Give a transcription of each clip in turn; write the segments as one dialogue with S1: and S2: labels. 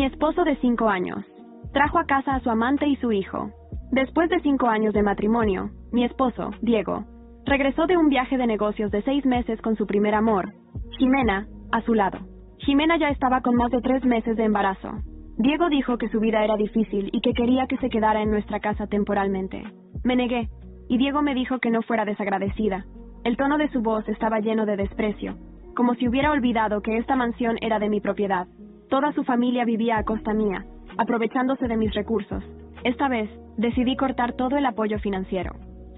S1: Mi esposo de 5 años. Trajo a casa a su amante y su hijo. Después de 5 años de matrimonio, mi esposo, Diego, regresó de un viaje de negocios de 6 meses con su primer amor, Jimena, a su lado. Jimena ya estaba con más de 3 meses de embarazo. Diego dijo que su vida era difícil y que quería que se quedara en nuestra casa temporalmente. Me negué, y Diego me dijo que no fuera desagradecida. El tono de su voz estaba lleno de desprecio, como si hubiera olvidado que esta mansión era de mi propiedad. Toda su familia vivía a costa mía, aprovechándose de mis recursos. Esta vez, decidí cortar todo el apoyo financiero.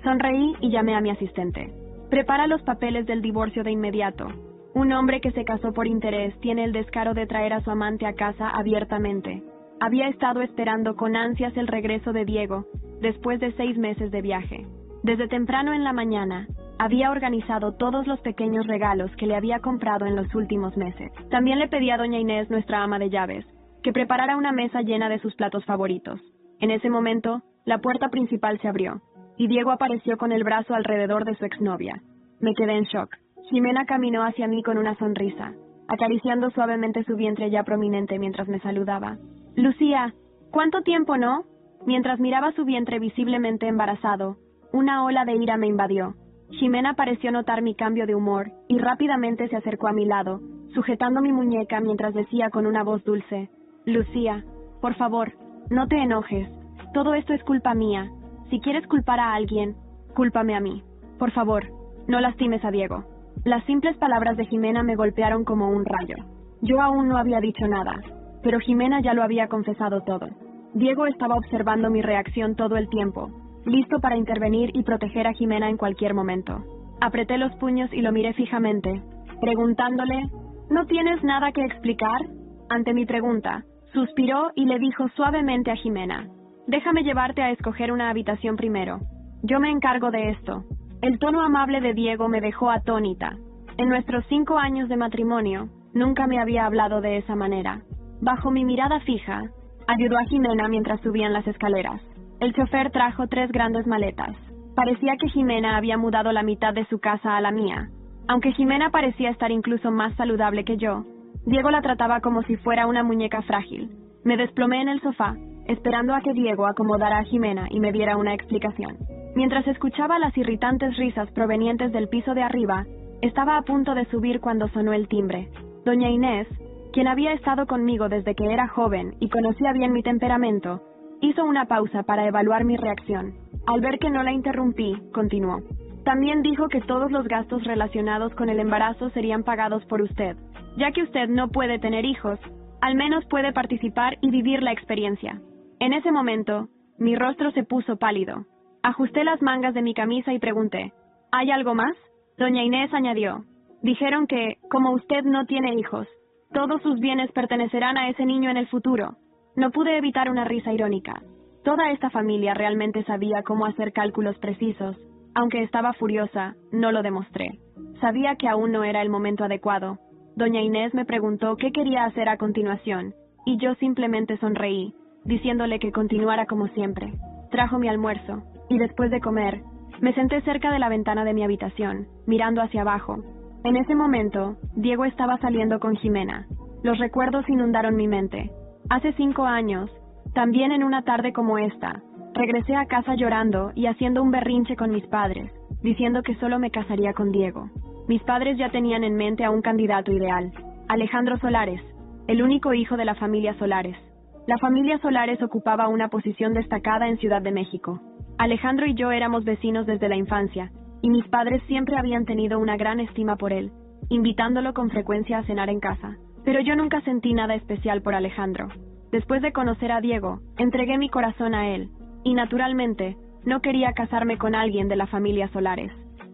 S1: Sonreí y llamé a mi asistente. Prepara los papeles del divorcio de inmediato. Un hombre que se casó por interés tiene el descaro de traer a su amante a casa abiertamente. Había estado esperando con ansias el regreso de Diego, después de 6 meses de viaje. Desde temprano en la mañana, había organizado todos los pequeños regalos que le había comprado en los últimos meses. También le pedí a doña Inés, nuestra ama de llaves, que preparara una mesa llena de sus platos favoritos. En ese momento, la puerta principal se abrió, y Diego apareció con el brazo alrededor de su exnovia. Me quedé en shock. Jimena caminó hacia mí con una sonrisa, acariciando suavemente su vientre ya prominente mientras me saludaba. Lucía, ¿cuánto tiempo, no? Mientras miraba su vientre visiblemente embarazado, una ola de ira me invadió. Jimena pareció notar mi cambio de humor y rápidamente se acercó a mi lado, sujetando mi muñeca mientras decía con una voz dulce: Lucía, por favor, no te enojes. Todo esto es culpa mía. Si quieres culpar a alguien, cúlpame a mí. Por favor, no lastimes a Diego. Las simples palabras de Jimena me golpearon como un rayo. Yo aún no había dicho nada, pero Jimena ya lo había confesado todo. Diego estaba observando mi reacción todo el tiempo, listo para intervenir y proteger a Jimena en cualquier momento. Apreté los puños y lo miré fijamente, preguntándole: ¿No tienes nada que explicar? Ante mi pregunta, suspiró y le dijo suavemente a Jimena: déjame llevarte a escoger una habitación primero. Yo me encargo de esto. El tono amable de Diego me dejó atónita. En nuestros 5 años de matrimonio, nunca me había hablado de esa manera. Bajo mi mirada fija, ayudó a Jimena mientras subían las escaleras. El chofer trajo 3 grandes maletas. Parecía que Jimena había mudado la mitad de su casa a la mía. Aunque Jimena parecía estar incluso más saludable que yo, Diego la trataba como si fuera una muñeca frágil. Me desplomé en el sofá, esperando a que Diego acomodara a Jimena y me diera una explicación. Mientras escuchaba las irritantes risas provenientes del piso de arriba, estaba a punto de subir cuando sonó el timbre. Doña Inés, quien había estado conmigo desde que era joven y conocía bien mi temperamento, hizo una pausa para evaluar mi reacción. Al ver que no la interrumpí, continuó. También dijo que todos los gastos relacionados con el embarazo serían pagados por usted. Ya que usted no puede tener hijos, al menos puede participar y vivir la experiencia. En ese momento, mi rostro se puso pálido. Ajusté las mangas de mi camisa y pregunté: ¿hay algo más? Doña Inés añadió: dijeron que, como usted no tiene hijos, todos sus bienes pertenecerán a ese niño en el futuro. No pude evitar una risa irónica. Toda esta familia realmente sabía cómo hacer cálculos precisos. Aunque estaba furiosa, no lo demostré. Sabía que aún no era el momento adecuado. Doña Inés me preguntó qué quería hacer a continuación, y yo simplemente sonreí, diciéndole que continuara como siempre. Trajo mi almuerzo, y después de comer, me senté cerca de la ventana de mi habitación, mirando hacia abajo. En ese momento, Diego estaba saliendo con Jimena. Los recuerdos inundaron mi mente. Hace 5 años, también en una tarde como esta, regresé a casa llorando y haciendo un berrinche con mis padres, diciendo que solo me casaría con Diego. Mis padres ya tenían en mente a un candidato ideal, Alejandro Solares, el único hijo de la familia Solares. La familia Solares ocupaba una posición destacada en Ciudad de México. Alejandro y yo éramos vecinos desde la infancia, y mis padres siempre habían tenido una gran estima por él, invitándolo con frecuencia a cenar en casa. Pero yo nunca sentí nada especial por Alejandro. Después de conocer a Diego, entregué mi corazón a él, y naturalmente, no quería casarme con alguien de la familia Solares.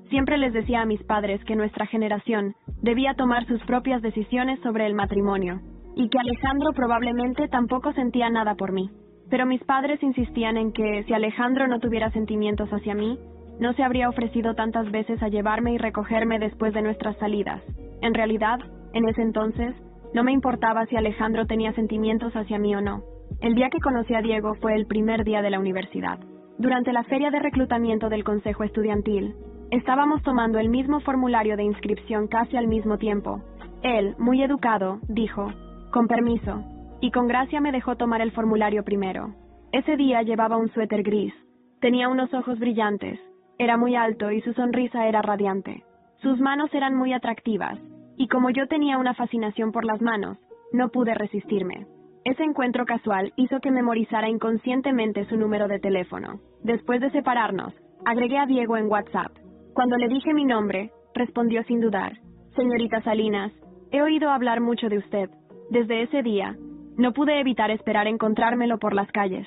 S1: Siempre les decía a mis padres que nuestra generación debía tomar sus propias decisiones sobre el matrimonio, y que Alejandro probablemente tampoco sentía nada por mí. Pero mis padres insistían en que, si Alejandro no tuviera sentimientos hacia mí, no se habría ofrecido tantas veces a llevarme y recogerme después de nuestras salidas. En realidad, en ese entonces, no me importaba si Alejandro tenía sentimientos hacia mí o no. El día que conocí a Diego fue el primer día de la universidad. Durante la feria de reclutamiento del consejo estudiantil, estábamos tomando el mismo formulario de inscripción casi al mismo tiempo. Él, muy educado, dijo: con permiso. y con gracia me dejó tomar el formulario primero. Ese día llevaba un suéter gris. Tenía unos ojos brillantes. Era muy alto y su sonrisa era radiante. Sus manos eran muy atractivas, y como yo tenía una fascinación por las manos, no pude resistirme. Ese encuentro casual hizo que memorizara inconscientemente su número de teléfono. Después de separarnos, agregué a Diego en WhatsApp. Cuando le dije mi nombre, respondió sin dudar: «Señorita Salinas, he oído hablar mucho de usted». Desde ese día, no pude evitar esperar encontrármelo por las calles.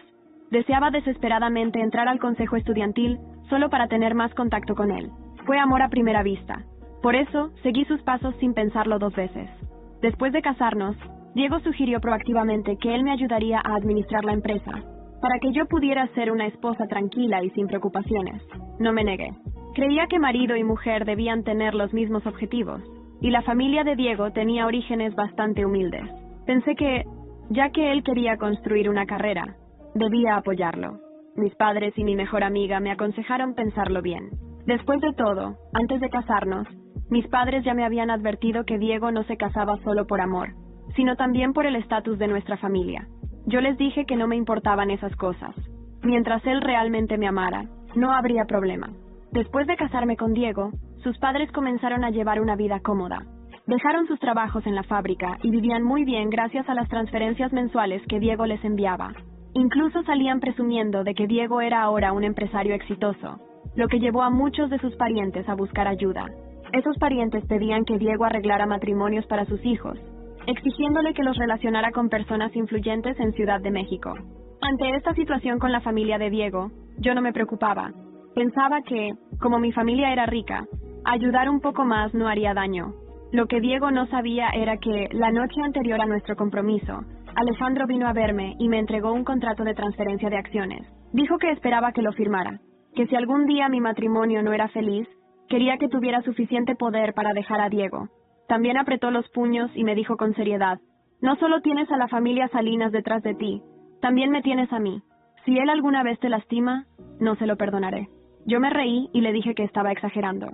S1: Deseaba desesperadamente entrar al consejo estudiantil solo para tener más contacto con él. Fue amor a primera vista. Por eso, seguí sus pasos sin pensarlo 2 veces. Después de casarnos, Diego sugirió proactivamente que él me ayudaría a administrar la empresa, para que yo pudiera ser una esposa tranquila y sin preocupaciones. No me negué. Creía que marido y mujer debían tener los mismos objetivos, y la familia de Diego tenía orígenes bastante humildes. Pensé que, ya que él quería construir una carrera, debía apoyarlo. Mis padres y mi mejor amiga me aconsejaron pensarlo bien. Después de todo, antes de casarnos, mis padres ya me habían advertido que Diego no se casaba solo por amor, sino también por el estatus de nuestra familia. Yo les dije que no me importaban esas cosas. Mientras él realmente me amara, no habría problema. Después de casarme con Diego, sus padres comenzaron a llevar una vida cómoda. Dejaron sus trabajos en la fábrica y vivían muy bien gracias a las transferencias mensuales que Diego les enviaba. Incluso salían presumiendo de que Diego era ahora un empresario exitoso, lo que llevó a muchos de sus parientes a buscar ayuda. Esos parientes pedían que Diego arreglara matrimonios para sus hijos, exigiéndole que los relacionara con personas influyentes en Ciudad de México. Ante esta situación con la familia de Diego, yo no me preocupaba. Pensaba que, como mi familia era rica, ayudar un poco más no haría daño. Lo que Diego no sabía era que, la noche anterior a nuestro compromiso, Alejandro vino a verme y me entregó un contrato de transferencia de acciones. Dijo que esperaba que lo firmara, que si algún día mi matrimonio no era feliz, quería que tuviera suficiente poder para dejar a Diego. También apretó los puños y me dijo con seriedad: «No solo tienes a la familia Salinas detrás de ti, también me tienes a mí. Si él alguna vez te lastima, no se lo perdonaré». Yo me reí y le dije que estaba exagerando.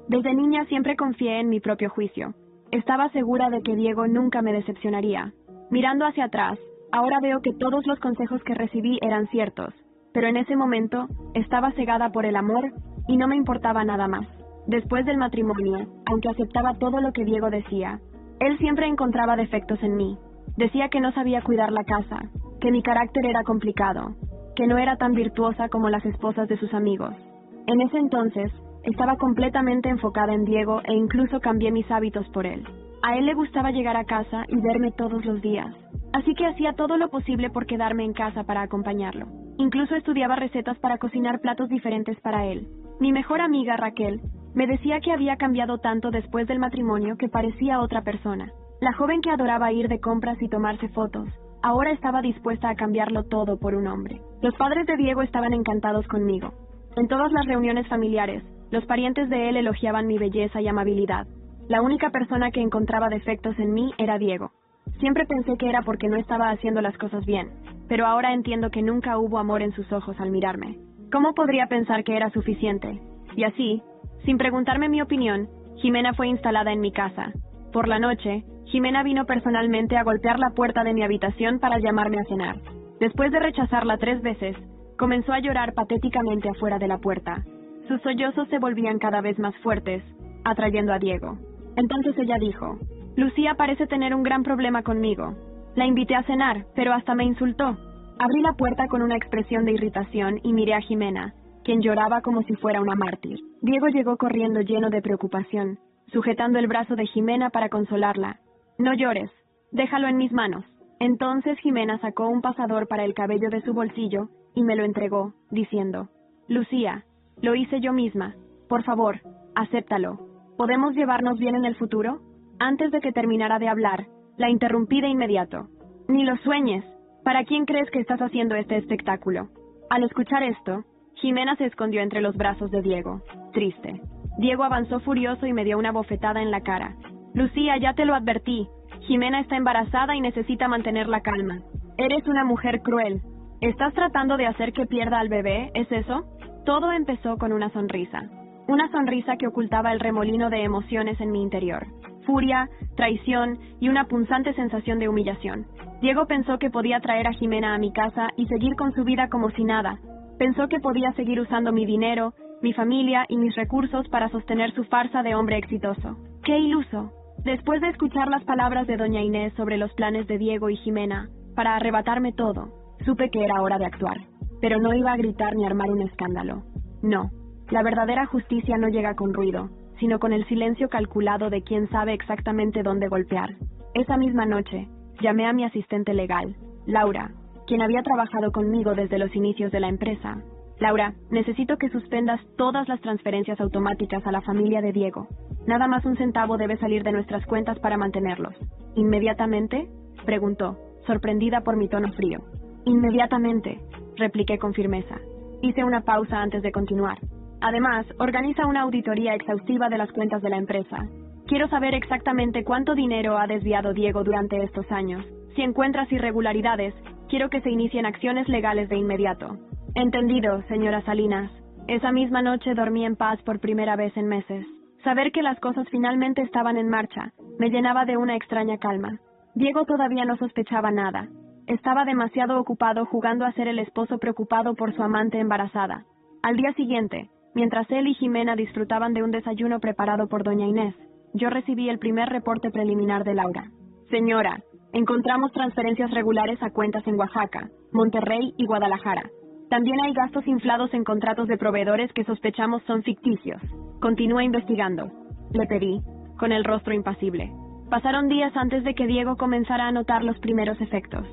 S1: Desde niña siempre confié en mi propio juicio. Estaba segura de que Diego nunca me decepcionaría. Mirando hacia atrás, ahora veo que todos los consejos que recibí eran ciertos, pero en ese momento estaba cegada por el amor y no me importaba nada más. Después del matrimonio, aunque aceptaba todo lo que Diego decía, él siempre encontraba defectos en mí. Decía que no sabía cuidar la casa, que mi carácter era complicado, que no era tan virtuosa como las esposas de sus amigos. En ese entonces, estaba completamente enfocada en Diego e incluso cambié mis hábitos por él. A él le gustaba llegar a casa y verme todos los días, así que hacía todo lo posible por quedarme en casa para acompañarlo. Incluso estudiaba recetas para cocinar platos diferentes para él. Mi mejor amiga, Raquel, me decía que había cambiado tanto después del matrimonio que parecía otra persona. La joven que adoraba ir de compras y tomarse fotos, ahora estaba dispuesta a cambiarlo todo por un hombre. Los padres de Diego estaban encantados conmigo. En todas las reuniones familiares, los parientes de él elogiaban mi belleza y amabilidad. La única persona que encontraba defectos en mí era Diego. Siempre pensé que era porque no estaba haciendo las cosas bien, pero ahora entiendo que nunca hubo amor en sus ojos al mirarme. ¿Cómo podría pensar que era suficiente? Y así, sin preguntarme mi opinión, Jimena fue instalada en mi casa. Por la noche, Jimena vino personalmente a golpear la puerta de mi habitación para llamarme a cenar. Después de rechazarla 3 veces, comenzó a llorar patéticamente afuera de la puerta. Sus sollozos se volvían cada vez más fuertes, atrayendo a Diego. Entonces ella dijo: «Lucía parece tener un gran problema conmigo. La invité a cenar, pero hasta me insultó». Abrí la puerta con una expresión de irritación y miré a Jimena, quien lloraba como si fuera una mártir. Diego llegó corriendo lleno de preocupación, sujetando el brazo de Jimena para consolarla. «No llores, déjalo en mis manos». Entonces Jimena sacó un pasador para el cabello de su bolsillo y me lo entregó, diciendo: «Lucía, lo hice yo misma. Por favor, acéptalo. ¿Podemos llevarnos bien en el futuro?». Antes de que terminara de hablar, la interrumpí de inmediato. «Ni lo sueñes. ¿Para quién crees que estás haciendo este espectáculo?». Al escuchar esto, Jimena se escondió entre los brazos de Diego, triste. Diego avanzó furioso y me dio una bofetada en la cara. «Lucía, ya te lo advertí. Jimena está embarazada y necesita mantener la calma. Eres una mujer cruel. ¿Estás tratando de hacer que pierda al bebé? ¿Es eso?». Todo empezó con una sonrisa que ocultaba el remolino de emociones en mi interior. furia, traición y una punzante sensación de humillación. Diego pensó que podía traer a Jimena a mi casa y seguir con su vida como si nada. Pensó que podía seguir usando mi dinero, mi familia y mis recursos para sostener su farsa de hombre exitoso. ¡Qué iluso! Después de escuchar las palabras de doña Inés sobre los planes de Diego y Jimena para arrebatarme todo, supe que era hora de actuar. Pero no iba a gritar ni armar un escándalo. No, la verdadera justicia no llega con ruido, sino con el silencio calculado de quien sabe exactamente dónde golpear. Esa misma noche, llamé a mi asistente legal, Laura, quien había trabajado conmigo desde los inicios de la empresa. Laura, necesito que suspendas todas las transferencias automáticas a la familia de Diego. Nada más un centavo debe salir de nuestras cuentas para mantenerlos. ¿Inmediatamente?, preguntó, sorprendida por mi tono frío. Inmediatamente, repliqué con firmeza. Hice una pausa antes de continuar. Además, organiza una auditoría exhaustiva de las cuentas de la empresa. Quiero saber exactamente cuánto dinero ha desviado Diego durante estos años. Si encuentras irregularidades, quiero que se inicien acciones legales de inmediato. Entendido, señora Salinas. Esa misma noche dormí en paz por primera vez en meses. Saber que las cosas finalmente estaban en marcha me llenaba de una extraña calma. Diego todavía no sospechaba nada. Estaba demasiado ocupado jugando a ser el esposo preocupado por su amante embarazada. Al día siguiente, mientras él y Jimena disfrutaban de un desayuno preparado por doña Inés, yo recibí el primer reporte preliminar de Laura. Señora, encontramos transferencias regulares a cuentas en Oaxaca, Monterrey y Guadalajara. También hay gastos inflados en contratos de proveedores que sospechamos son ficticios. Continúa investigando, le pedí, con el rostro impasible. Pasaron días antes de que Diego comenzara a notar los primeros efectos.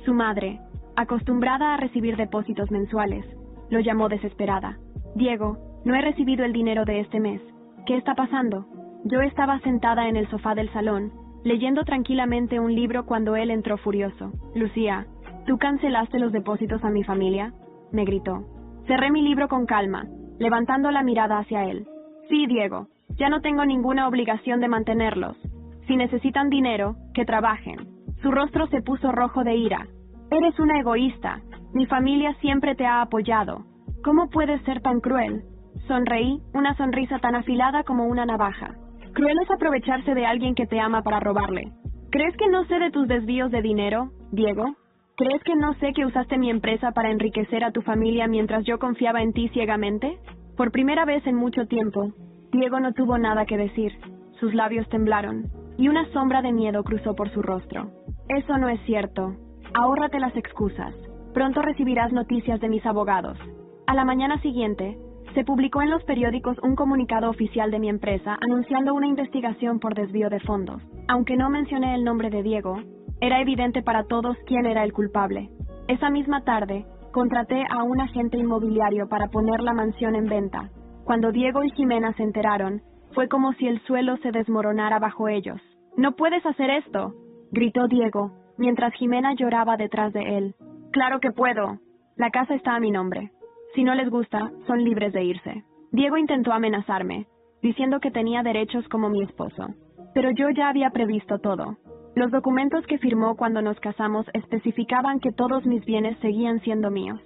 S1: Su madre, acostumbrada a recibir depósitos mensuales, lo llamó desesperada. Diego, no he recibido el dinero de este mes. ¿Qué está pasando? Yo estaba sentada en el sofá del salón, leyendo tranquilamente un libro cuando él entró furioso. Lucía, ¿tú cancelaste los depósitos a mi familia?, me gritó. Cerré mi libro con calma, levantando la mirada hacia él. Sí, Diego, ya no tengo ninguna obligación de mantenerlos. Si necesitan dinero, que trabajen. Su rostro se puso rojo de ira. Eres una egoísta. Mi familia siempre te ha apoyado. ¿Cómo puedes ser tan cruel? Sonreí, una sonrisa tan afilada como una navaja. Cruel es aprovecharse de alguien que te ama para robarle. ¿Crees que no sé de tus desvíos de dinero, Diego? ¿Crees que no sé que usaste mi empresa para enriquecer a tu familia mientras yo confiaba en ti ciegamente? Por primera vez en mucho tiempo, Diego no tuvo nada que decir. Sus labios temblaron, y una sombra de miedo cruzó por su rostro. Eso no es cierto. Ahórrate las excusas. Pronto recibirás noticias de mis abogados. A la mañana siguiente, se publicó en los periódicos un comunicado oficial de mi empresa anunciando una investigación por desvío de fondos. Aunque no mencioné el nombre de Diego, era evidente para todos quién era el culpable. Esa misma tarde, contraté a un agente inmobiliario para poner la mansión en venta. Cuando Diego y Jimena se enteraron, fue como si el suelo se desmoronara bajo ellos. «¡No puedes hacer esto!», gritó Diego, mientras Jimena lloraba detrás de él. «Claro que puedo. La casa está a mi nombre. Si no les gusta, son libres de irse». Diego intentó amenazarme, diciendo que tenía derechos como mi esposo. Pero yo ya había previsto todo. Los documentos que firmó cuando nos casamos especificaban que todos mis bienes seguían siendo míos.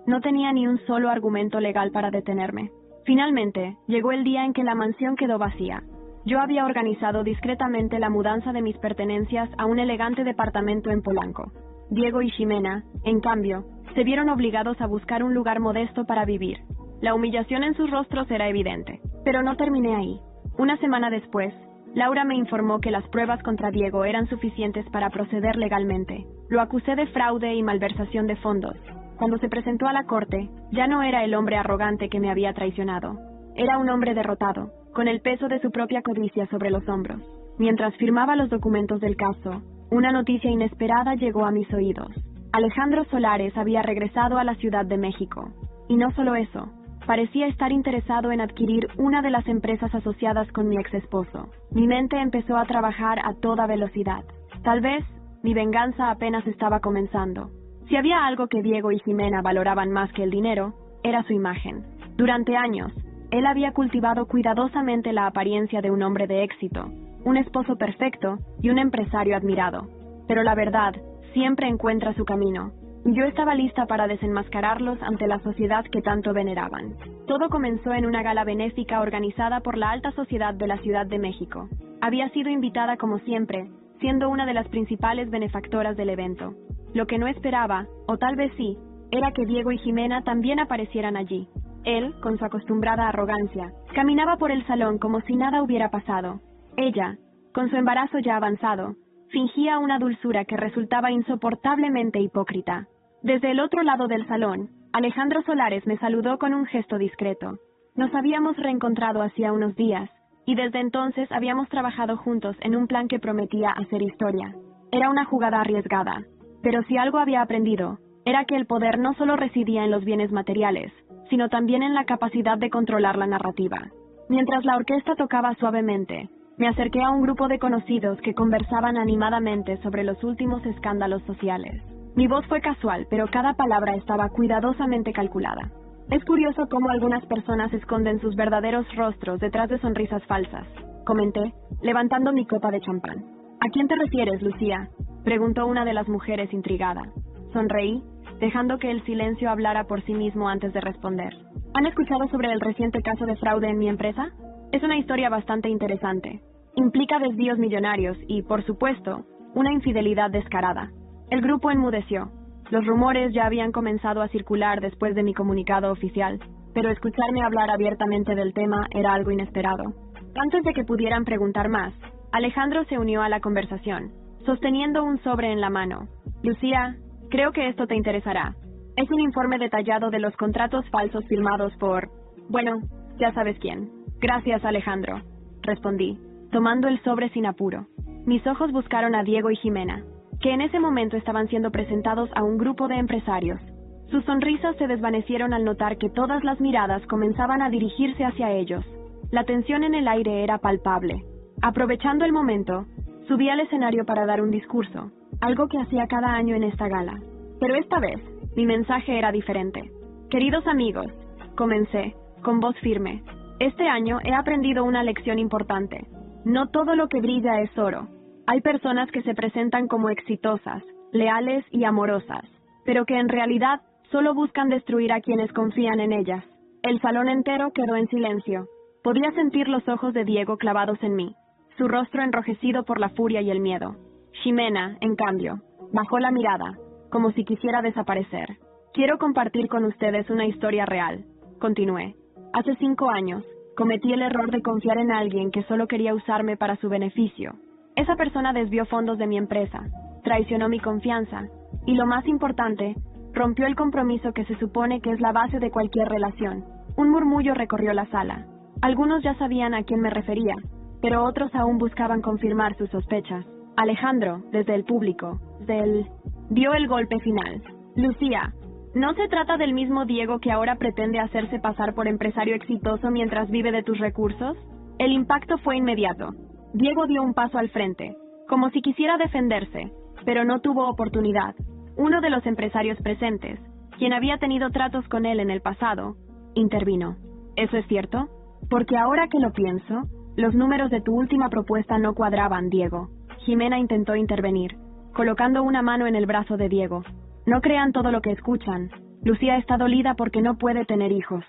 S1: No tenía ni un solo argumento legal para detenerme. Finalmente, llegó el día en que la mansión quedó vacía. Yo había organizado discretamente la mudanza de mis pertenencias a un elegante departamento en Polanco. Diego y Jimena, en cambio, se vieron obligados a buscar un lugar modesto para vivir. La humillación en sus rostros era evidente. Pero no terminé ahí. Una semana después, Laura me informó que las pruebas contra Diego eran suficientes para proceder legalmente. Lo acusé de fraude y malversación de fondos. Cuando se presentó a la corte, ya no era el hombre arrogante que me había traicionado. Era un hombre derrotado, con el peso de su propia codicia sobre los hombros. Mientras firmaba los documentos del caso, una noticia inesperada llegó a mis oídos. Alejandro Solares había regresado a la Ciudad de México. Y no solo eso, parecía estar interesado en adquirir una de las empresas asociadas con mi ex esposo. Mi mente empezó a trabajar a toda velocidad. Tal vez mi venganza apenas estaba comenzando. Si había algo que Diego y Jimena valoraban más que el dinero, era su imagen. Durante años, él había cultivado cuidadosamente la apariencia de un hombre de éxito, un esposo perfecto y un empresario admirado. Pero la verdad siempre encuentra su camino. Yo estaba lista para desenmascararlos ante la sociedad que tanto veneraban. Todo comenzó en una gala benéfica organizada por la alta sociedad de la Ciudad de México. Había sido invitada como siempre, siendo una de las principales benefactoras del evento. Lo que no esperaba, o tal vez sí, era que Diego y Jimena también aparecieran allí. Él, con su acostumbrada arrogancia, caminaba por el salón como si nada hubiera pasado. Ella, con su embarazo ya avanzado, fingía una dulzura que resultaba insoportablemente hipócrita. Desde el otro lado del salón, Alejandro Solares me saludó con un gesto discreto. Nos habíamos reencontrado hacía unos días, y desde entonces habíamos trabajado juntos en un plan que prometía hacer historia. Era una jugada arriesgada, pero si algo había aprendido, era que el poder no solo residía en los bienes materiales, sino también en la capacidad de controlar la narrativa. Mientras la orquesta tocaba suavemente, me acerqué a un grupo de conocidos que conversaban animadamente sobre los últimos escándalos sociales. Mi voz fue casual, pero cada palabra estaba cuidadosamente calculada. Es curioso cómo algunas personas esconden sus verdaderos rostros detrás de sonrisas falsas, comenté, levantando mi copa de champán. ¿A quién te refieres, Lucía?, preguntó una de las mujeres intrigada. Sonreí, dejando que el silencio hablara por sí mismo antes de responder. ¿Han escuchado sobre el reciente caso de fraude en mi empresa? Es una historia bastante interesante. Implica desvíos millonarios y, por supuesto, una infidelidad descarada. El grupo enmudeció. Los rumores ya habían comenzado a circular después de mi comunicado oficial, pero escucharme hablar abiertamente del tema era algo inesperado. Antes de que pudieran preguntar más, Alejandro se unió a la conversación, sosteniendo un sobre en la mano. Lucía, creo que esto te interesará. Es un informe detallado de los contratos falsos firmados por... bueno, ya sabes quién. Gracias, Alejandro, respondí, tomando el sobre sin apuro. Mis ojos buscaron a Diego y Jimena, que en ese momento estaban siendo presentados a un grupo de empresarios. Sus sonrisas se desvanecieron al notar que todas las miradas comenzaban a dirigirse hacia ellos. La tensión en el aire era palpable. Aprovechando el momento, subí al escenario para dar un discurso, algo que hacía cada año en esta gala. Pero esta vez, mi mensaje era diferente. Queridos amigos, comencé, con voz firme. Este año he aprendido una lección importante. No todo lo que brilla es oro. Hay personas que se presentan como exitosas, leales y amorosas, pero que en realidad solo buscan destruir a quienes confían en ellas. El salón entero quedó en silencio. Podía sentir los ojos de Diego clavados en mí, su rostro enrojecido por la furia y el miedo. Jimena, en cambio, bajó la mirada, como si quisiera desaparecer. Quiero compartir con ustedes una historia real, continué. Hace 5 años, cometí el error de confiar en alguien que solo quería usarme para su beneficio. Esa persona desvió fondos de mi empresa, traicionó mi confianza, y lo más importante, rompió el compromiso que se supone que es la base de cualquier relación. Un murmullo recorrió la sala. Algunos ya sabían a quién me refería, pero otros aún buscaban confirmar sus sospechas. Alejandro, desde el público, dio el golpe final. Lucía, ¿no se trata del mismo Diego que ahora pretende hacerse pasar por empresario exitoso mientras vive de tus recursos? El impacto fue inmediato. Diego dio un paso al frente, como si quisiera defenderse, pero no tuvo oportunidad. Uno de los empresarios presentes, quien había tenido tratos con él en el pasado, intervino. ¿Eso es cierto? Porque ahora que lo pienso, los números de tu última propuesta no cuadraban, Diego. Jimena intentó intervenir, colocando una mano en el brazo de Diego. No crean todo lo que escuchan. Lucía está dolida porque no puede tener hijos.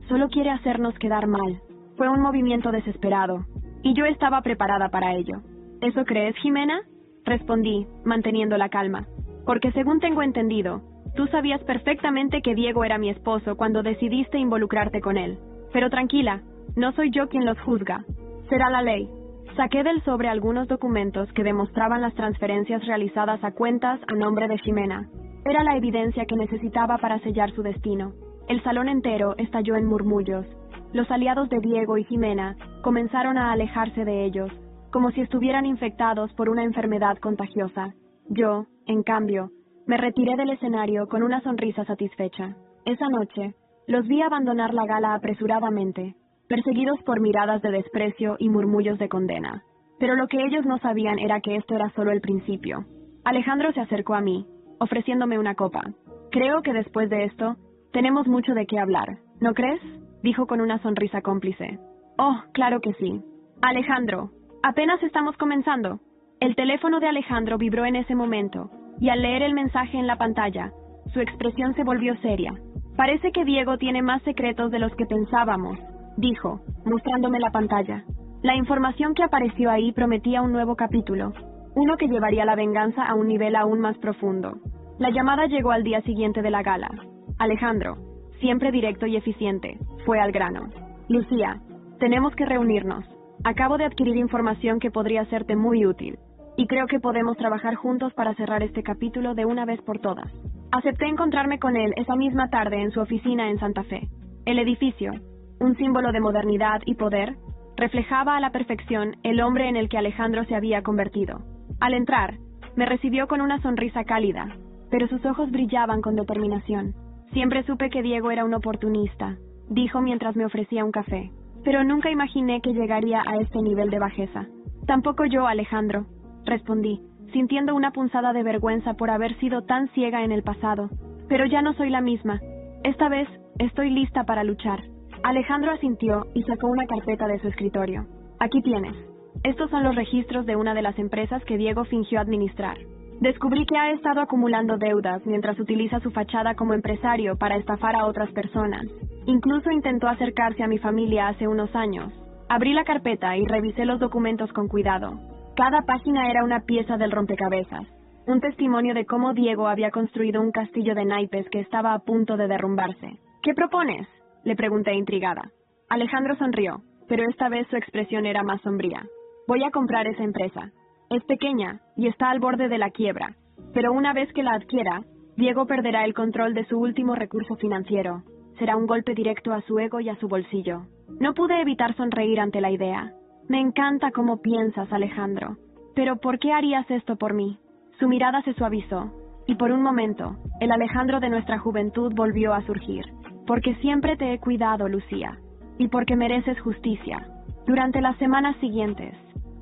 S1: Solo quiere hacernos quedar mal. Fue un movimiento desesperado, y yo estaba preparada para ello. ¿Eso crees, Jimena?, respondí, manteniendo la calma. Porque según tengo entendido, tú sabías perfectamente que Diego era mi esposo cuando decidiste involucrarte con él. Pero tranquila, no soy yo quien los juzga. Será la ley. Saqué del sobre algunos documentos que demostraban las transferencias realizadas a cuentas a nombre de Jimena. Era la evidencia que necesitaba para sellar su destino. El salón entero estalló en murmullos. Los aliados de Diego y Jimena comenzaron a alejarse de ellos, como si estuvieran infectados por una enfermedad contagiosa. Yo, en cambio, me retiré del escenario con una sonrisa satisfecha. Esa noche, los vi abandonar la gala apresuradamente, perseguidos por miradas de desprecio y murmullos de condena. Pero lo que ellos no sabían era que esto era solo el principio. Alejandro se acercó a mí, ofreciéndome una copa. Creo que después de esto, tenemos mucho de qué hablar, ¿no crees?, dijo con una sonrisa cómplice. Oh, claro que sí. Alejandro, apenas estamos comenzando. El teléfono de Alejandro vibró en ese momento, y al leer el mensaje en la pantalla, su expresión se volvió seria. Parece que Diego tiene más secretos de los que pensábamos, dijo, mostrándome la pantalla. La información que apareció ahí prometía un nuevo capítulo, uno que llevaría la venganza a un nivel aún más profundo. La llamada llegó al día siguiente de la gala. Alejandro, siempre directo y eficiente, fue al grano. Lucía, tenemos que reunirnos. Acabo de adquirir información que podría serte muy útil, y creo que podemos trabajar juntos para cerrar este capítulo de una vez por todas. Acepté encontrarme con él esa misma tarde en su oficina en Santa Fe. El edificio, un símbolo de modernidad y poder, reflejaba a la perfección el hombre en el que Alejandro se había convertido. Al entrar, me recibió con una sonrisa cálida, pero sus ojos brillaban con determinación. Siempre supe que Diego era un oportunista, dijo mientras me ofrecía un café, pero nunca imaginé que llegaría a este nivel de bajeza. Tampoco yo, Alejandro, respondí, sintiendo una punzada de vergüenza por haber sido tan ciega en el pasado. Pero ya no soy la misma. Esta vez estoy lista para luchar. Alejandro asintió y sacó una carpeta de su escritorio. Aquí tienes. Estos son los registros de una de las empresas que Diego fingió administrar. Descubrí que ha estado acumulando deudas mientras utiliza su fachada como empresario para estafar a otras personas. Incluso intentó acercarse a mi familia hace unos años. Abrí la carpeta y revisé los documentos con cuidado. Cada página era una pieza del rompecabezas, un testimonio de cómo Diego había construido un castillo de naipes que estaba a punto de derrumbarse. ¿Qué propones?, le pregunté intrigada. Alejandro sonrió, pero esta vez su expresión era más sombría. Voy a comprar esa empresa. Es pequeña y está al borde de la quiebra, pero una vez que la adquiera, Diego perderá el control de su último recurso financiero. Será un golpe directo a su ego y a su bolsillo. No pude evitar sonreír ante la idea. Me encanta cómo piensas, Alejandro. Pero ¿por qué harías esto por mí? Su mirada se suavizó, y por un momento, el Alejandro de nuestra juventud volvió a surgir. Porque siempre te he cuidado, Lucía, y porque mereces justicia. Durante las semanas siguientes,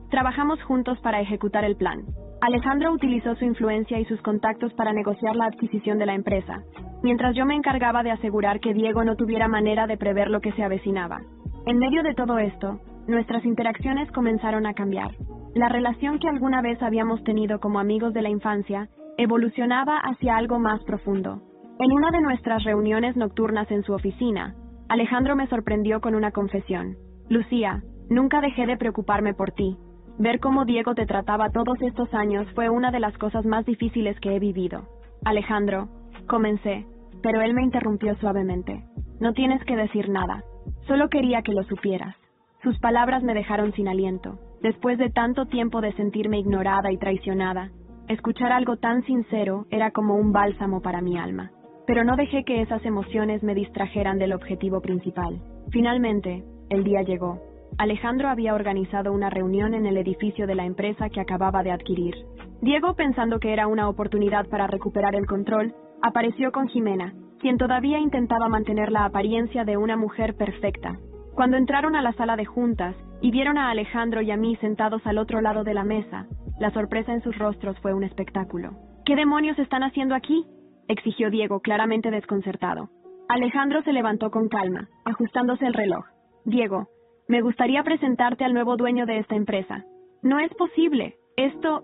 S1: trabajamos juntos para ejecutar el plan. Alejandro utilizó su influencia y sus contactos para negociar la adquisición de la empresa, mientras yo me encargaba de asegurar que Diego no tuviera manera de prever lo que se avecinaba. En medio de todo esto, nuestras interacciones comenzaron a cambiar. La relación que alguna vez habíamos tenido como amigos de la infancia evolucionaba hacia algo más profundo. En una de nuestras reuniones nocturnas en su oficina, Alejandro me sorprendió con una confesión. Lucía, nunca dejé de preocuparme por ti. Ver cómo Diego te trataba todos estos años fue una de las cosas más difíciles que he vivido. Alejandro, comencé, pero él me interrumpió suavemente. No tienes que decir nada. Solo quería que lo supieras. Sus palabras me dejaron sin aliento. Después de tanto tiempo de sentirme ignorada y traicionada, escuchar algo tan sincero era como un bálsamo para mi alma. Pero no dejé que esas emociones me distrajeran del objetivo principal. Finalmente, el día llegó. Alejandro había organizado una reunión en el edificio de la empresa que acababa de adquirir. Diego, pensando que era una oportunidad para recuperar el control, apareció con Jimena, quien todavía intentaba mantener la apariencia de una mujer perfecta. Cuando entraron a la sala de juntas y vieron a Alejandro y a mí sentados al otro lado de la mesa, la sorpresa en sus rostros fue un espectáculo. ¿Qué demonios están haciendo aquí?, exigió Diego, claramente desconcertado. Alejandro se levantó con calma, ajustándose el reloj. Diego, me gustaría presentarte al nuevo dueño de esta empresa. No es posible. Esto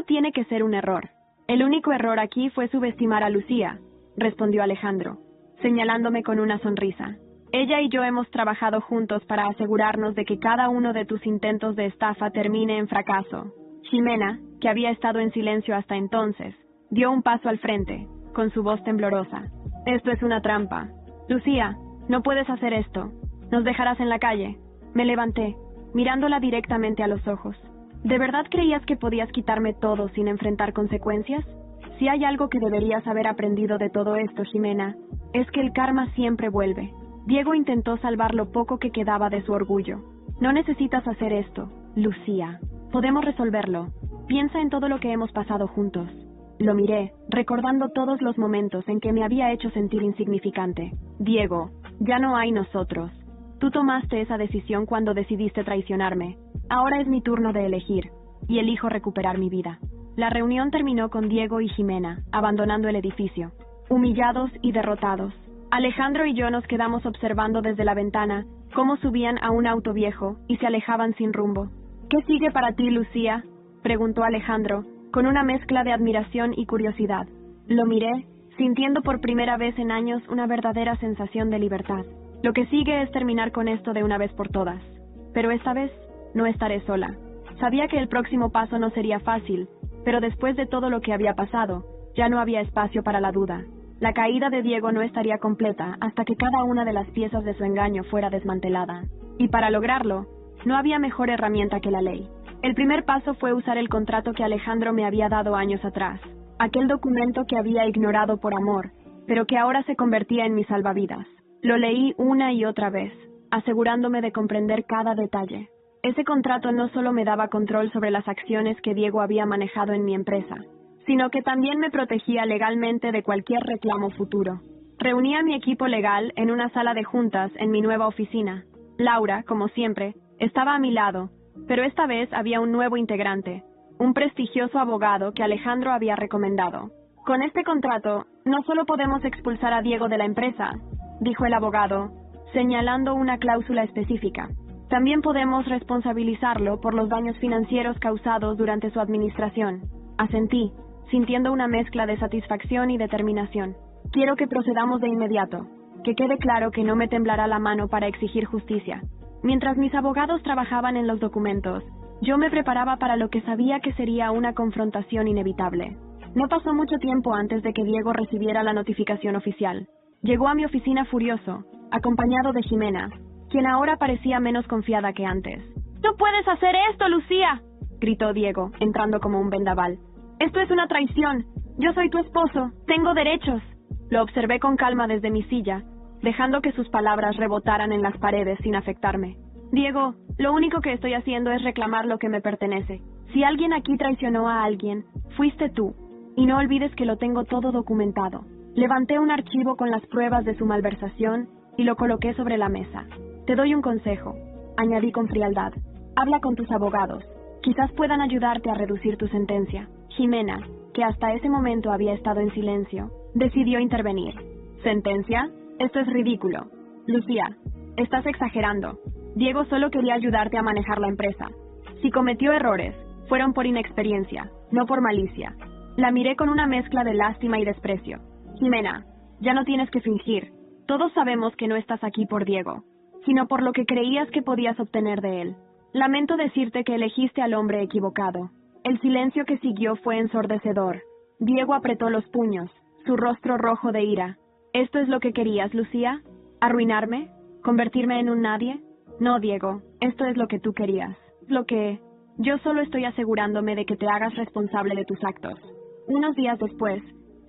S1: tiene que ser un error. El único error aquí fue subestimar a Lucía, respondió Alejandro, señalándome con una sonrisa. Ella y yo hemos trabajado juntos para asegurarnos de que cada uno de tus intentos de estafa termine en fracaso. Jimena, que había estado en silencio hasta entonces, dio un paso al frente, con su voz temblorosa. Esto es una trampa. Lucía, no puedes hacer esto. Nos dejarás en la calle. Me levanté, mirándola directamente a los ojos. ¿De verdad creías que podías quitarme todo sin enfrentar consecuencias? Si hay algo que deberías haber aprendido de todo esto, Jimena, es que el karma siempre vuelve. Diego intentó salvar lo poco que quedaba de su orgullo. No necesitas hacer esto, Lucía. Podemos resolverlo. Piensa en todo lo que hemos pasado juntos. Lo miré, recordando todos los momentos en que me había hecho sentir insignificante. Diego, ya no hay nosotros. Tú tomaste esa decisión cuando decidiste traicionarme. Ahora es mi turno de elegir, y elijo recuperar mi vida. La reunión terminó con Diego y Jimena, abandonando el edificio, humillados y derrotados. Alejandro y yo nos quedamos observando desde la ventana cómo subían a un auto viejo y se alejaban sin rumbo. ¿Qué sigue para ti, Lucía?, preguntó Alejandro, con una mezcla de admiración y curiosidad. Lo miré, sintiendo por primera vez en años una verdadera sensación de libertad. Lo que sigue es terminar con esto de una vez por todas. Pero esta vez, no estaré sola. Sabía que el próximo paso no sería fácil, pero después de todo lo que había pasado, ya no había espacio para la duda. La caída de Diego no estaría completa hasta que cada una de las piezas de su engaño fuera desmantelada. Y para lograrlo, no había mejor herramienta que la ley. El primer paso fue usar el contrato que Alejandro me había dado años atrás, aquel documento que había ignorado por amor, pero que ahora se convertía en mi salvavidas. Lo leí una y otra vez, asegurándome de comprender cada detalle. Ese contrato no solo me daba control sobre las acciones que Diego había manejado en mi empresa, sino que también me protegía legalmente de cualquier reclamo futuro. Reuní a mi equipo legal en una sala de juntas en mi nueva oficina. Laura, como siempre, estaba a mi lado, pero esta vez había un nuevo integrante, un prestigioso abogado que Alejandro había recomendado. Con este contrato, no solo podemos expulsar a Diego de la empresa, dijo el abogado, señalando una cláusula específica. También podemos responsabilizarlo por los daños financieros causados durante su administración. Asentí, sintiendo una mezcla de satisfacción y determinación. Quiero que procedamos de inmediato. Que quede claro que no me temblará la mano para exigir justicia. Mientras mis abogados trabajaban en los documentos, yo me preparaba para lo que sabía que sería una confrontación inevitable. No pasó mucho tiempo antes de que Diego recibiera la notificación oficial. Llegó a mi oficina furioso, acompañado de Jimena, quien ahora parecía menos confiada que antes. «¡No puedes hacer esto, Lucía!», gritó Diego, entrando como un vendaval. «Esto es una traición. Yo soy tu esposo. Tengo derechos». Lo observé con calma desde mi silla, dejando que sus palabras rebotaran en las paredes sin afectarme. «Diego, lo único que estoy haciendo es reclamar lo que me pertenece. Si alguien aquí traicionó a alguien, fuiste tú. Y no olvides que lo tengo todo documentado». Levanté un archivo con las pruebas de su malversación y lo coloqué sobre la mesa. «Te doy un consejo», añadí con frialdad. «Habla con tus abogados. Quizás puedan ayudarte a reducir tu sentencia». Jimena, que hasta ese momento había estado en silencio, decidió intervenir. «¿Sentencia? Esto es ridículo. Lucía, estás exagerando. Diego solo quería ayudarte a manejar la empresa. Si cometió errores, fueron por inexperiencia, no por malicia». La miré con una mezcla de lástima y desprecio. «Jimena, ya no tienes que fingir. Todos sabemos que no estás aquí por Diego, sino por lo que creías que podías obtener de él. Lamento decirte que elegiste al hombre equivocado». El silencio que siguió fue ensordecedor. Diego apretó los puños, su rostro rojo de ira. «¿Esto es lo que querías, Lucía? ¿Arruinarme? ¿Convertirme en un nadie? No, Diego, esto es lo que tú querías. Lo que... Yo solo estoy asegurándome de que te hagas responsable de tus actos». Unos días después,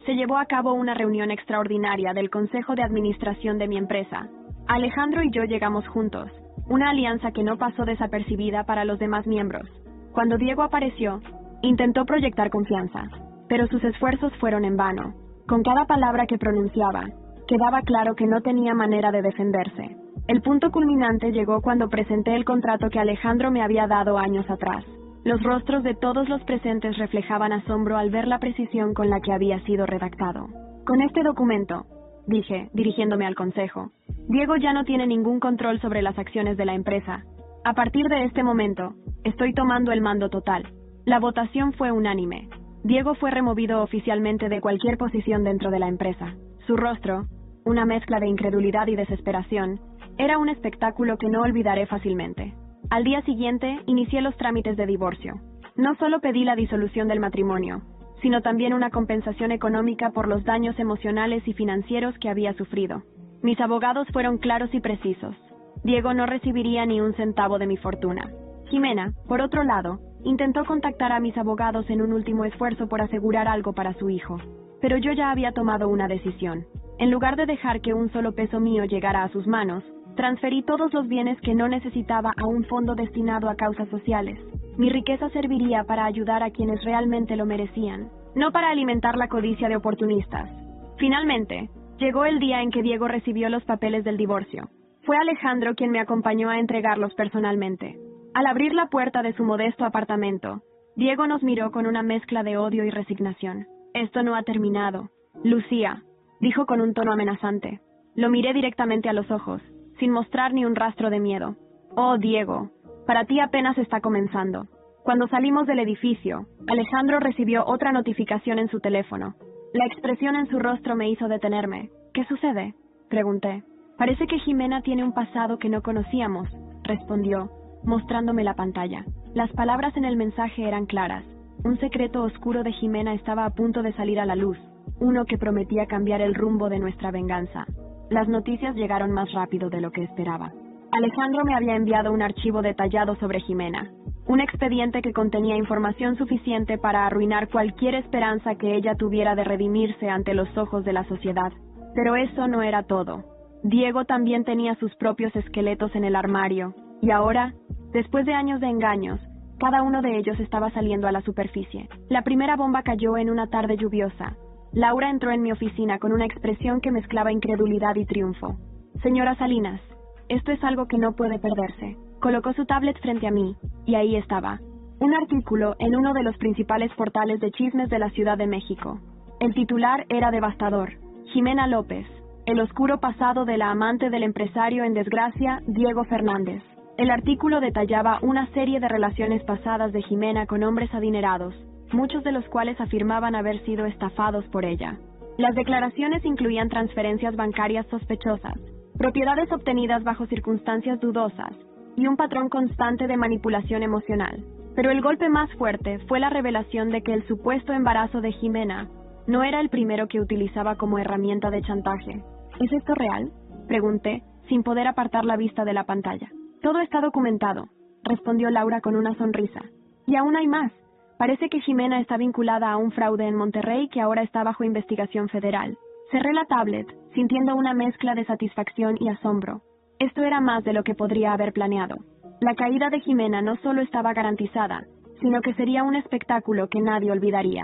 S1: se llevó a cabo una reunión extraordinaria del Consejo de Administración de mi empresa. Alejandro y yo llegamos juntos, una alianza que no pasó desapercibida para los demás miembros. Cuando Diego apareció, intentó proyectar confianza, pero sus esfuerzos fueron en vano. Con cada palabra que pronunciaba, quedaba claro que no tenía manera de defenderse. El punto culminante llegó cuando presenté el contrato que Alejandro me había dado años atrás. Los rostros de todos los presentes reflejaban asombro al ver la precisión con la que había sido redactado. «Con este documento», dije, dirigiéndome al consejo, «Diego ya no tiene ningún control sobre las acciones de la empresa. A partir de este momento, estoy tomando el mando total». La votación fue unánime. Diego fue removido oficialmente de cualquier posición dentro de la empresa. Su rostro, una mezcla de incredulidad y desesperación, era un espectáculo que no olvidaré fácilmente. Al día siguiente, inicié los trámites de divorcio. No solo pedí la disolución del matrimonio, sino también una compensación económica por los daños emocionales y financieros que había sufrido. Mis abogados fueron claros y precisos. Diego no recibiría ni un centavo de mi fortuna. Jimena, por otro lado, intentó contactar a mis abogados en un último esfuerzo por asegurar algo para su hijo. Pero yo ya había tomado una decisión. En lugar de dejar que un solo peso mío llegara a sus manos, transferí todos los bienes que no necesitaba a un fondo destinado a causas sociales. Mi riqueza serviría para ayudar a quienes realmente lo merecían, no para alimentar la codicia de oportunistas. Finalmente, llegó el día en que Diego recibió los papeles del divorcio. Fue Alejandro quien me acompañó a entregarlos personalmente. Al abrir la puerta de su modesto apartamento, Diego nos miró con una mezcla de odio y resignación. «Esto no ha terminado. Lucía», dijo con un tono amenazante. Lo miré directamente a los ojos, sin mostrar ni un rastro de miedo. «Oh, Diego, para ti apenas está comenzando». Cuando salimos del edificio, Alejandro recibió otra notificación en su teléfono. La expresión en su rostro me hizo detenerme. «¿Qué sucede?», pregunté. «Parece que Jimena tiene un pasado que no conocíamos», respondió, mostrándome la pantalla. Las palabras en el mensaje eran claras. Un secreto oscuro de Jimena estaba a punto de salir a la luz, uno que prometía cambiar el rumbo de nuestra venganza. Las noticias llegaron más rápido de lo que esperaba. Alejandro me había enviado un archivo detallado sobre Jimena, un expediente que contenía información suficiente para arruinar cualquier esperanza que ella tuviera de redimirse ante los ojos de la sociedad. Pero eso no era todo. Diego también tenía sus propios esqueletos en el armario, y ahora, después de años de engaños, cada uno de ellos estaba saliendo a la superficie. La primera bomba cayó en una tarde lluviosa. Laura entró en mi oficina con una expresión que mezclaba incredulidad y triunfo. Señora Salinas, esto es algo que no puede perderse. Colocó su tablet frente a mí, y ahí estaba. Un artículo en uno de los principales portales de chismes de la Ciudad de México. El titular era devastador. Jimena López, el oscuro pasado de la amante del empresario en desgracia, Diego Fernández. El artículo detallaba una serie de relaciones pasadas de Jimena con hombres adinerados, muchos de los cuales afirmaban haber sido estafados por ella. Las declaraciones incluían transferencias bancarias sospechosas, propiedades obtenidas bajo circunstancias dudosas y un patrón constante de manipulación emocional. Pero el golpe más fuerte fue la revelación de que el supuesto embarazo de Jimena no era el primero que utilizaba como herramienta de chantaje. ¿Es esto real?, pregunté, sin poder apartar la vista de la pantalla. Todo está documentado, respondió Laura con una sonrisa. Y aún hay más. Parece que Jimena está vinculada a un fraude en Monterrey que ahora está bajo investigación federal. Cerré la tablet, sintiendo una mezcla de satisfacción y asombro. Esto era más de lo que podría haber planeado. La caída de Jimena no solo estaba garantizada, sino que sería un espectáculo que nadie olvidaría.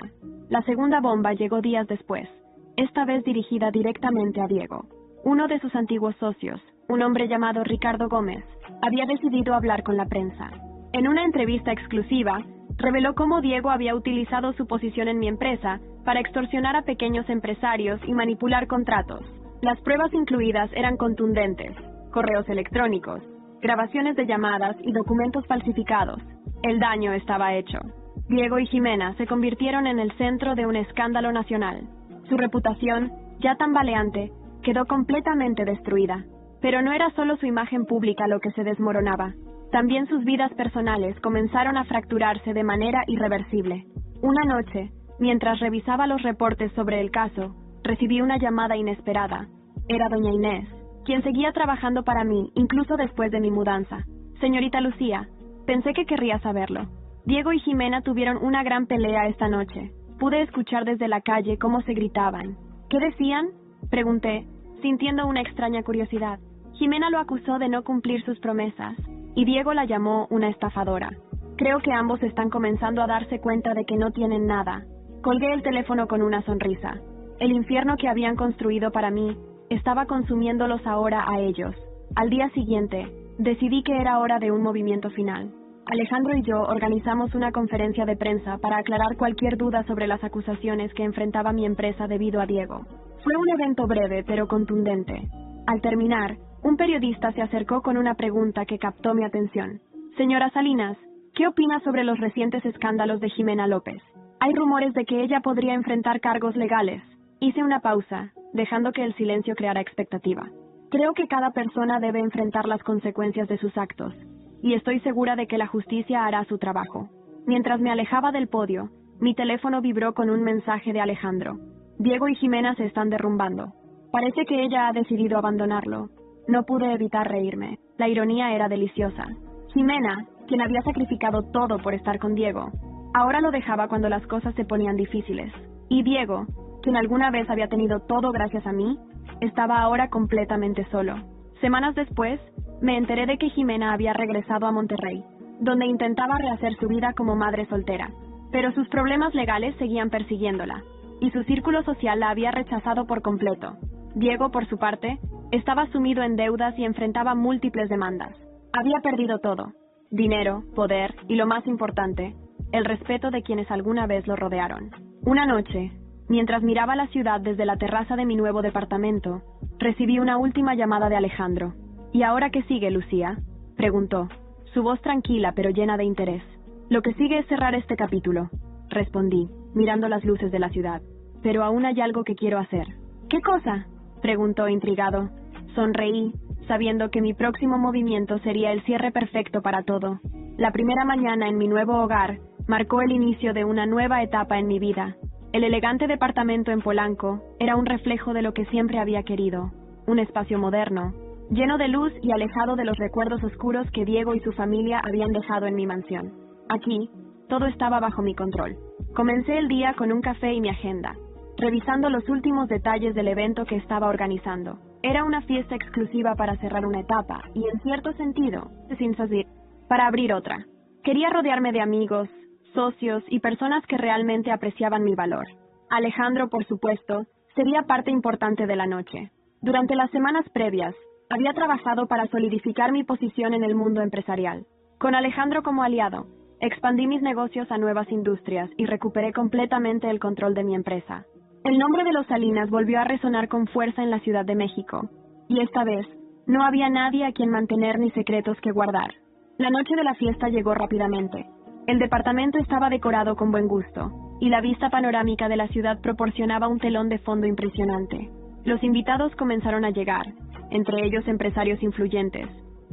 S1: La segunda bomba llegó días después, esta vez dirigida directamente a Diego. Uno de sus antiguos socios, un hombre llamado Ricardo Gómez, había decidido hablar con la prensa. En una entrevista exclusiva, reveló cómo Diego había utilizado su posición en mi empresa para extorsionar a pequeños empresarios y manipular contratos. Las pruebas incluidas eran contundentes: correos electrónicos, grabaciones de llamadas y documentos falsificados. El daño estaba hecho. Diego y Jimena se convirtieron en el centro de un escándalo nacional. Su reputación, ya tambaleante, quedó completamente destruida. Pero no era solo su imagen pública lo que se desmoronaba. También sus vidas personales comenzaron a fracturarse de manera irreversible. Una noche, mientras revisaba los reportes sobre el caso, recibí una llamada inesperada. Era doña Inés, quien seguía trabajando para mí incluso después de mi mudanza. Señorita Lucía, pensé que querría saberlo. Diego y Jimena tuvieron una gran pelea esta noche. Pude escuchar desde la calle cómo se gritaban. ¿Qué decían?, pregunté, sintiendo una extraña curiosidad. Jimena lo acusó de no cumplir sus promesas, y Diego la llamó una estafadora. Creo que ambos están comenzando a darse cuenta de que no tienen nada. Colgué el teléfono con una sonrisa. El infierno que habían construido para mí estaba consumiéndolos ahora a ellos. Al día siguiente, decidí que era hora de un movimiento final. Alejandro y yo organizamos una conferencia de prensa para aclarar cualquier duda sobre las acusaciones que enfrentaba mi empresa debido a Diego. Fue un evento breve pero contundente. Al terminar, un periodista se acercó con una pregunta que captó mi atención. Señora Salinas, ¿qué opina sobre los recientes escándalos de Jimena López? Hay rumores de que ella podría enfrentar cargos legales. Hice una pausa, dejando que el silencio creara expectativa. Creo que cada persona debe enfrentar las consecuencias de sus actos, y estoy segura de que la justicia hará su trabajo. Mientras me alejaba del podio, mi teléfono vibró con un mensaje de Alejandro. Diego y Jimena se están derrumbando. Parece que ella ha decidido abandonarlo. No pude evitar reírme. La ironía era deliciosa. Jimena, quien había sacrificado todo por estar con Diego, ahora lo dejaba cuando las cosas se ponían difíciles. Y Diego, quien alguna vez había tenido todo gracias a mí, estaba ahora completamente solo. Semanas después, me enteré de que Jimena había regresado a Monterrey, donde intentaba rehacer su vida como madre soltera. Pero sus problemas legales seguían persiguiéndola, y su círculo social la había rechazado por completo. Diego, por su parte, estaba sumido en deudas y enfrentaba múltiples demandas. Había perdido todo: dinero, poder y, lo más importante, el respeto de quienes alguna vez lo rodearon. Una noche, mientras miraba la ciudad desde la terraza de mi nuevo departamento, recibí una última llamada de Alejandro. ¿Y ahora qué sigue, Lucía?, preguntó, su voz tranquila pero llena de interés. Lo que sigue es cerrar este capítulo, respondí, mirando las luces de la ciudad. Pero aún hay algo que quiero hacer. ¿Qué cosa?, preguntó intrigado. Sonreí, sabiendo que mi próximo movimiento sería el cierre perfecto para todo. La primera mañana en mi nuevo hogar marcó el inicio de una nueva etapa en mi vida. El elegante departamento en Polanco era un reflejo de lo que siempre había querido, un espacio moderno, lleno de luz y alejado de los recuerdos oscuros que Diego y su familia habían dejado en mi mansión. Aquí, todo estaba bajo mi control. Comencé el día con un café y mi agenda, revisando los últimos detalles del evento que estaba organizando. Era una fiesta exclusiva para cerrar una etapa y, en cierto sentido, sin salir, para abrir otra. Quería rodearme de amigos, socios y personas que realmente apreciaban mi valor. Alejandro, por supuesto, sería parte importante de la noche. Durante las semanas previas, había trabajado para solidificar mi posición en el mundo empresarial. Con Alejandro como aliado, expandí mis negocios a nuevas industrias y recuperé completamente el control de mi empresa. El nombre de los Salinas volvió a resonar con fuerza en la Ciudad de México, y esta vez no había nadie a quien mantener ni secretos que guardar. La noche de la fiesta llegó rápidamente. El departamento estaba decorado con buen gusto, y la vista panorámica de la ciudad proporcionaba un telón de fondo impresionante. Los invitados comenzaron a llegar, entre ellos empresarios influyentes,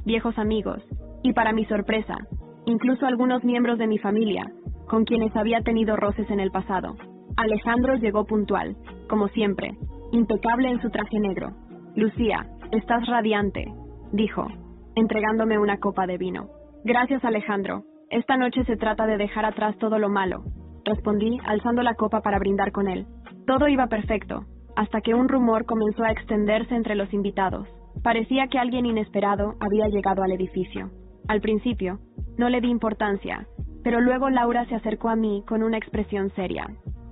S1: viejos amigos, y para mi sorpresa, incluso algunos miembros de mi familia, con quienes había tenido roces en el pasado. Alejandro llegó puntual, como siempre, impecable en su traje negro. «Lucía, estás radiante», dijo, entregándome una copa de vino. «Gracias, Alejandro. Esta noche se trata de dejar atrás todo lo malo», respondí, alzando la copa para brindar con él. Todo iba perfecto, hasta que un rumor comenzó a extenderse entre los invitados. Parecía que alguien inesperado había llegado al edificio. Al principio, no le di importancia, pero luego Laura se acercó a mí con una expresión seria.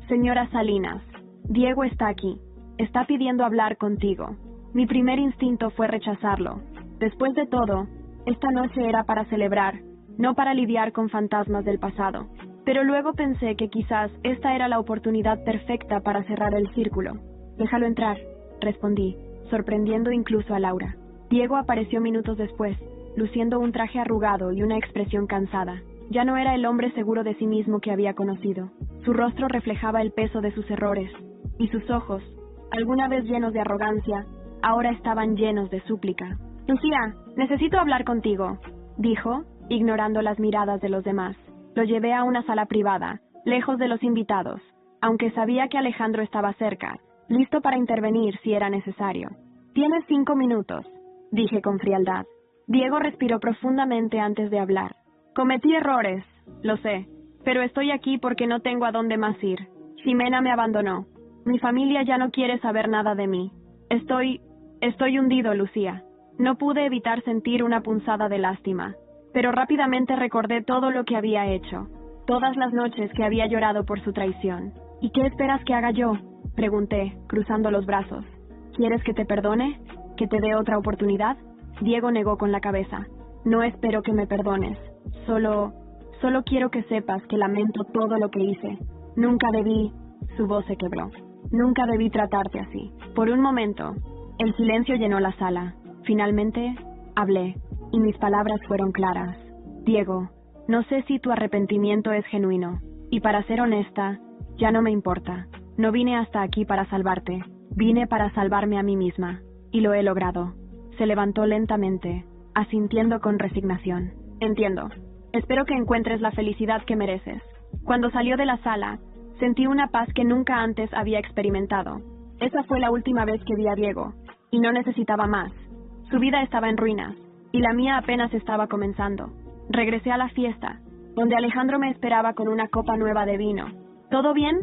S1: «Señora Salinas, Diego está aquí. Está pidiendo hablar contigo». Mi primer instinto fue rechazarlo. Después de todo, esta noche era para celebrar, no para lidiar con fantasmas del pasado. Pero luego pensé que quizás esta era la oportunidad perfecta para cerrar el círculo. «Déjalo entrar», respondí, sorprendiendo incluso a Laura. Diego apareció minutos después, luciendo un traje arrugado y una expresión cansada. Ya no era el hombre seguro de sí mismo que había conocido. Su rostro reflejaba el peso de sus errores, y sus ojos, alguna vez llenos de arrogancia, ahora estaban llenos de súplica. «Lucía, necesito hablar contigo», dijo, ignorando las miradas de los demás. Lo llevé a una sala privada, lejos de los invitados, aunque sabía que Alejandro estaba cerca, listo para intervenir si era necesario. «Tienes 5 minutos», dije con frialdad. Diego respiró profundamente antes de hablar. «Cometí errores, lo sé, pero estoy aquí porque no tengo a dónde más ir. Ximena me abandonó. Mi familia ya no quiere saber nada de mí. Estoy hundido, Lucía». No pude evitar sentir una punzada de lástima, pero rápidamente recordé todo lo que había hecho, todas las noches que había llorado por su traición. «¿Y qué esperas que haga yo?», pregunté, cruzando los brazos. «¿Quieres que te perdone? ¿Que te dé otra oportunidad?». Diego negó con la cabeza. «No espero que me perdones. Solo quiero que sepas que lamento todo lo que hice. Nunca debí...» Su voz se quebró. «Nunca debí tratarte así». Por un momento, el silencio llenó la sala. Finalmente, hablé, y mis palabras fueron claras. «Diego, no sé si tu arrepentimiento es genuino, y para ser honesta, ya no me importa. No vine hasta aquí para salvarte, vine para salvarme a mí misma, y lo he logrado». Se levantó lentamente, asintiendo con resignación. «Entiendo. Espero que encuentres la felicidad que mereces». Cuando salió de la sala, sentí una paz que nunca antes había experimentado. Esa fue la última vez que vi a Diego, y no necesitaba más. Su vida estaba en ruinas, y la mía apenas estaba comenzando. Regresé a la fiesta, donde Alejandro me esperaba con una copa nueva de vino. «¿Todo bien?»,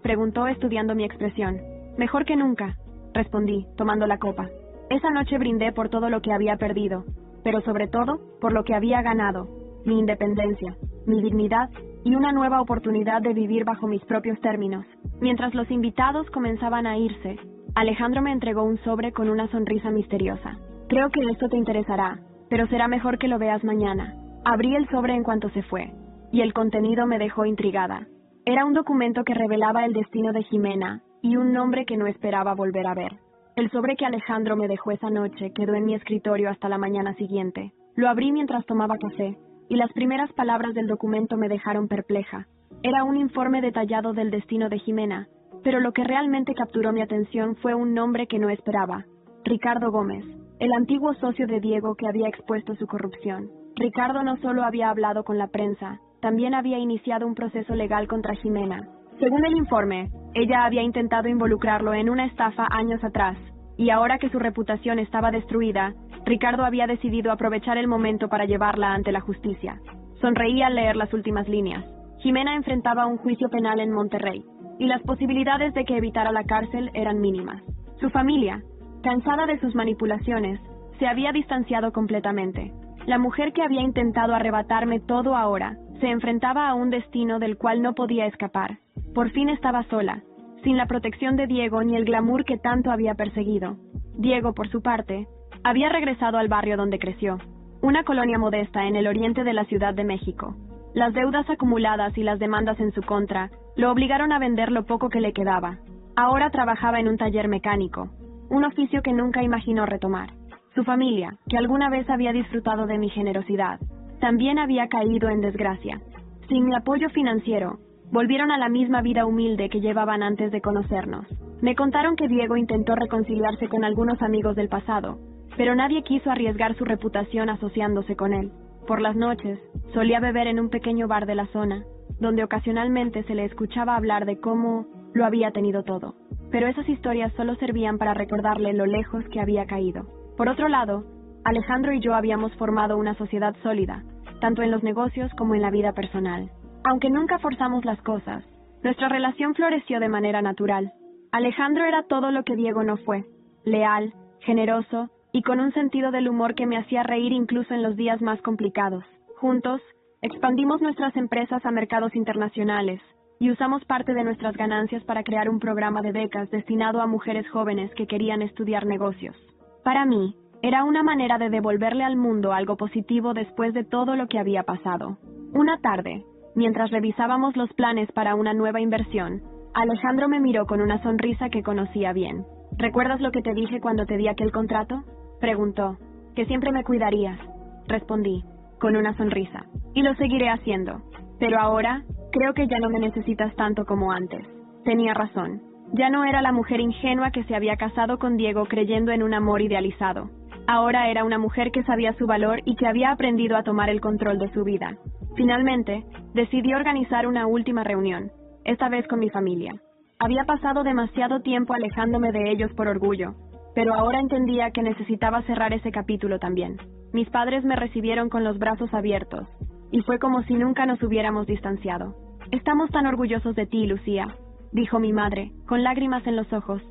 S1: preguntó estudiando mi expresión. «Mejor que nunca», respondí, tomando la copa. Esa noche brindé por todo lo que había perdido, pero sobre todo por lo que había ganado: mi independencia, mi dignidad y una nueva oportunidad de vivir bajo mis propios términos. Mientras los invitados comenzaban a irse, Alejandro me entregó un sobre con una sonrisa misteriosa. «Creo que esto te interesará, pero será mejor que lo veas mañana». Abrí el sobre en cuanto se fue, y el contenido me dejó intrigada. Era un documento que revelaba el destino de Ximena y un nombre que no esperaba volver a ver. El sobre que Alejandro me dejó esa noche quedó en mi escritorio hasta la mañana siguiente. Lo abrí mientras tomaba café, y las primeras palabras del documento me dejaron perpleja. Era un informe detallado del destino de Ximena, pero lo que realmente capturó mi atención fue un nombre que no esperaba: Ricardo Gómez. el antiguo socio de Diego que había expuesto su corrupción. Ricardo no solo había hablado con la prensa, también había iniciado un proceso legal contra Jimena. Según el informe, ella había intentado involucrarlo en una estafa años atrás, y ahora que su reputación estaba destruida, Ricardo había decidido aprovechar el momento para llevarla ante la justicia. Sonreí al leer las últimas líneas. Jimena enfrentaba un juicio penal en Monterrey, y las posibilidades de que evitara la cárcel eran mínimas. Su familia, cansada de sus manipulaciones, se había distanciado completamente. La mujer que había intentado arrebatarme todo ahora se enfrentaba a un destino del cual no podía escapar. Por fin estaba sola, sin la protección de Diego ni el glamour que tanto había perseguido. Diego, por su parte, había regresado al barrio donde creció, una colonia modesta en el oriente de la Ciudad de México. Las deudas acumuladas y las demandas en su contra lo obligaron a vender lo poco que le quedaba. Ahora trabajaba en un taller mecánico, un oficio que nunca imaginó retomar. Su familia, que alguna vez había disfrutado de mi generosidad, también había caído en desgracia. Sin mi apoyo financiero, volvieron a la misma vida humilde que llevaban antes de conocernos. Me contaron que Diego intentó reconciliarse con algunos amigos del pasado, pero nadie quiso arriesgar su reputación asociándose con él. Por las noches, solía beber en un pequeño bar de la zona, donde ocasionalmente se le escuchaba hablar de cómo lo había tenido todo. Pero esas historias solo servían para recordarle lo lejos que había caído. Por otro lado, Alejandro y yo habíamos formado una sociedad sólida, tanto en los negocios como en la vida personal. Aunque nunca forzamos las cosas, nuestra relación floreció de manera natural. Alejandro era todo lo que Diego no fue: leal, generoso y con un sentido del humor que me hacía reír incluso en los días más complicados. Juntos, expandimos nuestras empresas a mercados internacionales y usamos parte de nuestras ganancias para crear un programa de becas destinado a mujeres jóvenes que querían estudiar negocios. Para mí, era una manera de devolverle al mundo algo positivo después de todo lo que había pasado. Una tarde, mientras revisábamos los planes para una nueva inversión, Alejandro me miró con una sonrisa que conocía bien. ¿Recuerdas lo que te dije cuando te di aquel contrato?, preguntó. Que siempre me cuidarías, respondí, con una sonrisa. Y lo seguiré haciendo. Pero ahora, creo que ya no me necesitas tanto como antes. Tenía razón. Ya no era la mujer ingenua que se había casado con Diego creyendo en un amor idealizado. Ahora era una mujer que sabía su valor y que había aprendido a tomar el control de su vida. Finalmente, decidí organizar una última reunión, esta vez con mi familia. Había pasado demasiado tiempo alejándome de ellos por orgullo, pero ahora entendía que necesitaba cerrar ese capítulo también. Mis padres me recibieron con los brazos abiertos, y fue como si nunca nos hubiéramos distanciado. «Estamos tan orgullosos de ti, Lucía», dijo mi madre, con lágrimas en los ojos.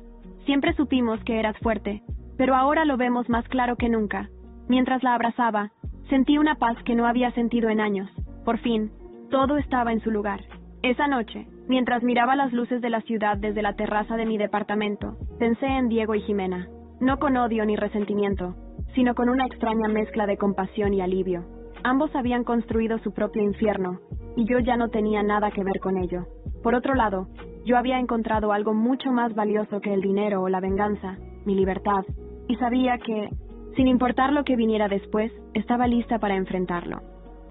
S1: «Siempre supimos que eras fuerte, pero ahora lo vemos más claro que nunca». Mientras la abrazaba, sentí una paz que no había sentido en años. Por fin, todo estaba en su lugar. Esa noche, mientras miraba las luces de la ciudad desde la terraza de mi departamento, pensé en Diego y Jimena. No con odio ni resentimiento, sino con una extraña mezcla de compasión y alivio. Ambos habían construido su propio infierno, y yo ya no tenía nada que ver con ello. Por otro lado, yo había encontrado algo mucho más valioso que el dinero o la venganza, mi libertad, y sabía que, sin importar lo que viniera después, estaba lista para enfrentarlo.